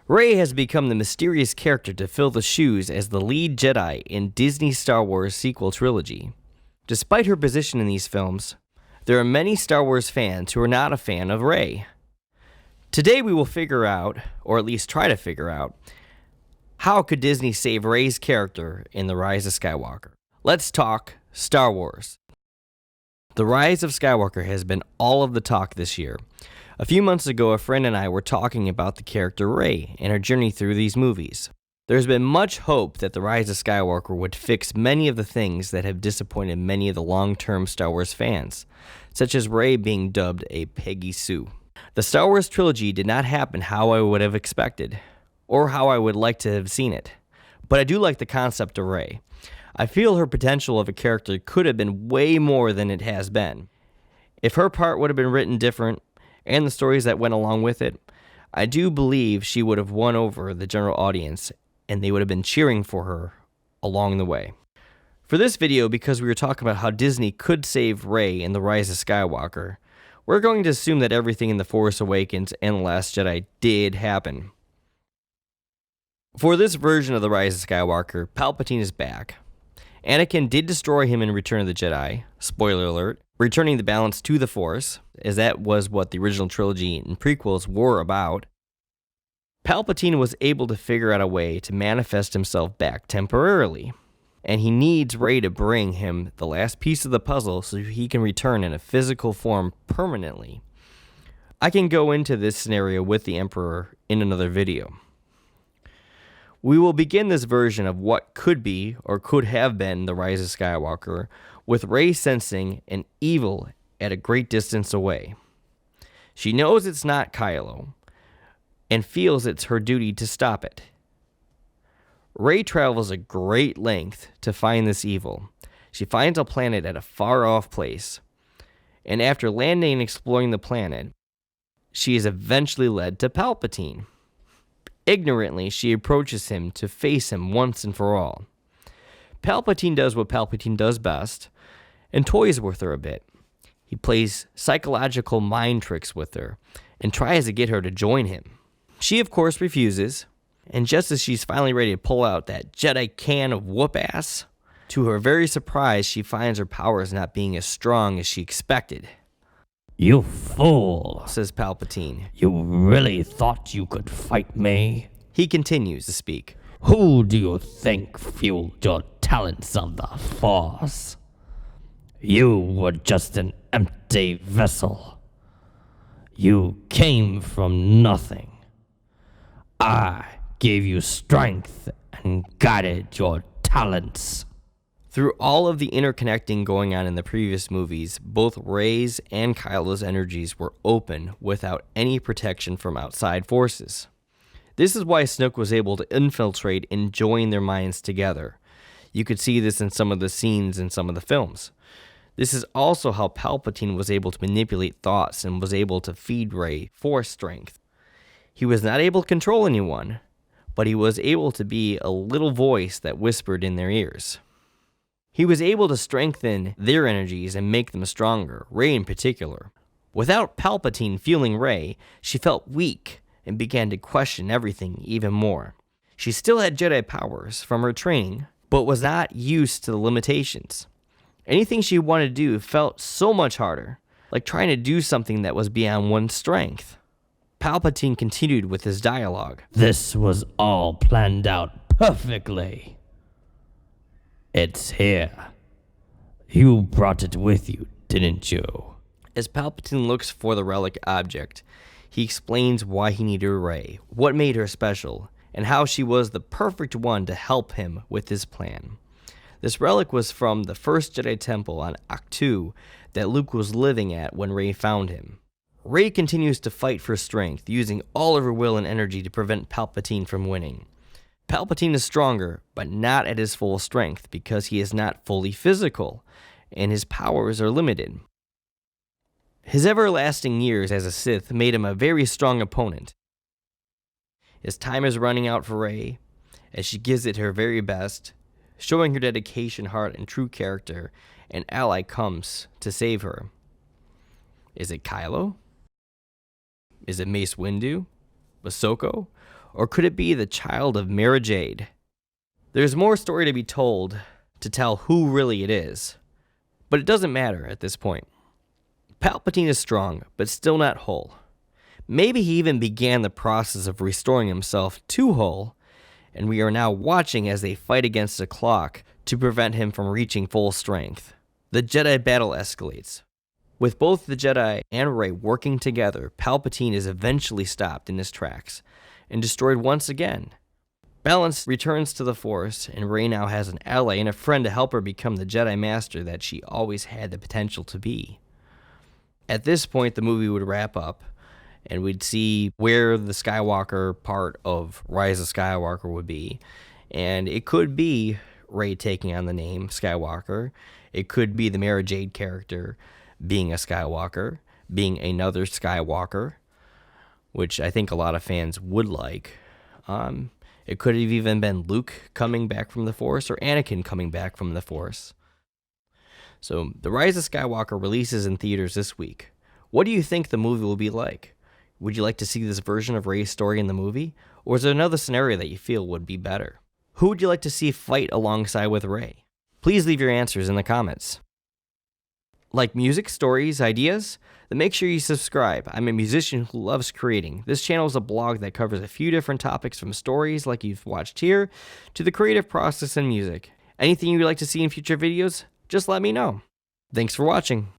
Rey has become the mysterious character to fill the shoes as the lead Jedi in Disney's Star Wars sequel trilogy. Despite her position in these films, there are many Star Wars fans who are not a fan of Rey. Today we will figure out, or at least try to figure out, how could Disney save Rey's character in The Rise of Skywalker? Let's talk Star Wars. The Rise of Skywalker has been all of the talk this year. A few months ago, a friend and I were talking about the character Rey and her journey through these movies. There's been much hope that The Rise of Skywalker would fix many of the things that have disappointed many of the long-term Star Wars fans, such as Rey being dubbed a Peggy Sue. The Star Wars trilogy did not happen how I would have expected, or how I would like to have seen it, but I do like the concept of Rey. I feel her potential of a character could have been way more than it has been. If her part would have been written different, and the stories that went along with it, I do believe she would have won over the general audience, and they would have been cheering for her along the way. For this video, because we were talking about how Disney could save Rey in The Rise of Skywalker, we're going to assume that everything in The Force Awakens and The Last Jedi did happen. For this version of The Rise of Skywalker, Palpatine is back. Anakin did destroy him in Return of the Jedi, spoiler alert, returning the balance to the Force, as that was what the original trilogy and prequels were about. Palpatine was able to figure out a way to manifest himself back temporarily, and he needs Rey to bring him the last piece of the puzzle so he can return in a physical form permanently. I can go into this scenario with the Emperor in another video. We will begin this version of what could be or could have been The Rise of Skywalker with Rey sensing an evil at a great distance away. She knows it's not Kylo and feels it's her duty to stop it. Rey travels a great length to find this evil. She finds a planet at a far-off place, and after landing and exploring the planet, she is eventually led to Palpatine. Ignorantly, she approaches him to face him once and for all. Palpatine does what Palpatine does best, and toys with her a bit. He plays psychological mind tricks with her, and tries to get her to join him. She, of course, refuses, and just as she's finally ready to pull out that Jedi can of whoop-ass, to her very surprise, she finds her powers not being as strong as she expected. "You fool," says Palpatine. "You really thought you could fight me?" He continues to speak. "Who do you think fueled your talents of the Force? You were just an empty vessel. You came from nothing. I gave you strength and guided your talents." Through all of the interconnecting going on in the previous movies, both Rey's and Kylo's energies were open without any protection from outside forces. This is why Snoke was able to infiltrate and join their minds together. You could see this in some of the scenes in some of the films. This is also how Palpatine was able to manipulate thoughts and was able to feed Rey Force strength. He was not able to control anyone, but he was able to be a little voice that whispered in their ears. He was able to strengthen their energies and make them stronger, Rey in particular. Without Palpatine fueling Rey, she felt weak and began to question everything even more. She still had Jedi powers from her training, but was not used to the limitations. Anything she wanted to do felt so much harder, like trying to do something that was beyond one's strength. Palpatine continued with his dialogue. "This was all planned out perfectly. It's here. You brought it with you, didn't you?" As Palpatine looks for the relic object, he explains why he needed Rey, what made her special, and how she was the perfect one to help him with his plan. This relic was from the first Jedi temple on Ahch-To that Luke was living at when Rey found him. Rey continues to fight for strength, using all of her will and energy to prevent Palpatine from winning. Palpatine is stronger, but not at his full strength because he is not fully physical, and his powers are limited. His everlasting years as a Sith made him a very strong opponent. His time is running out for Rey, as she gives it her very best, showing her dedication, heart, and true character. An ally comes to save her. Is it Kylo? Is it Mace Windu? Ahsoka? Or could it be the child of Mara Jade? There's more story to be told to tell who really it is, but it doesn't matter at this point. Palpatine is strong, but still not whole. Maybe he even began the process of restoring himself to whole, and we are now watching as they fight against the clock to prevent him from reaching full strength. The Jedi battle escalates. With both the Jedi and Rey working together, Palpatine is eventually stopped in his tracks and destroyed once again. Balance returns to the Force, and Rey now has an ally and a friend to help her become the Jedi Master that she always had the potential to be. At this point, the movie would wrap up, and we'd see where the Skywalker part of Rise of Skywalker would be. And it could be Rey taking on the name Skywalker. It could be the Mara Jade character being a Skywalker, being another Skywalker, which I think a lot of fans would like. It could have even been Luke coming back from the Force or Anakin coming back from the Force. So, The Rise of Skywalker releases in theaters this week. What do you think the movie will be like? Would you like to see this version of Rey's story in the movie? Or is there another scenario that you feel would be better? Who would you like to see fight alongside with Rey? Please leave your answers in the comments. Like music, stories, ideas? Then make sure you subscribe. I'm a musician who loves creating. This channel is a blog that covers a few different topics from stories like you've watched here to the creative process in music. Anything you'd like to see in future videos? Just let me know. Thanks for watching.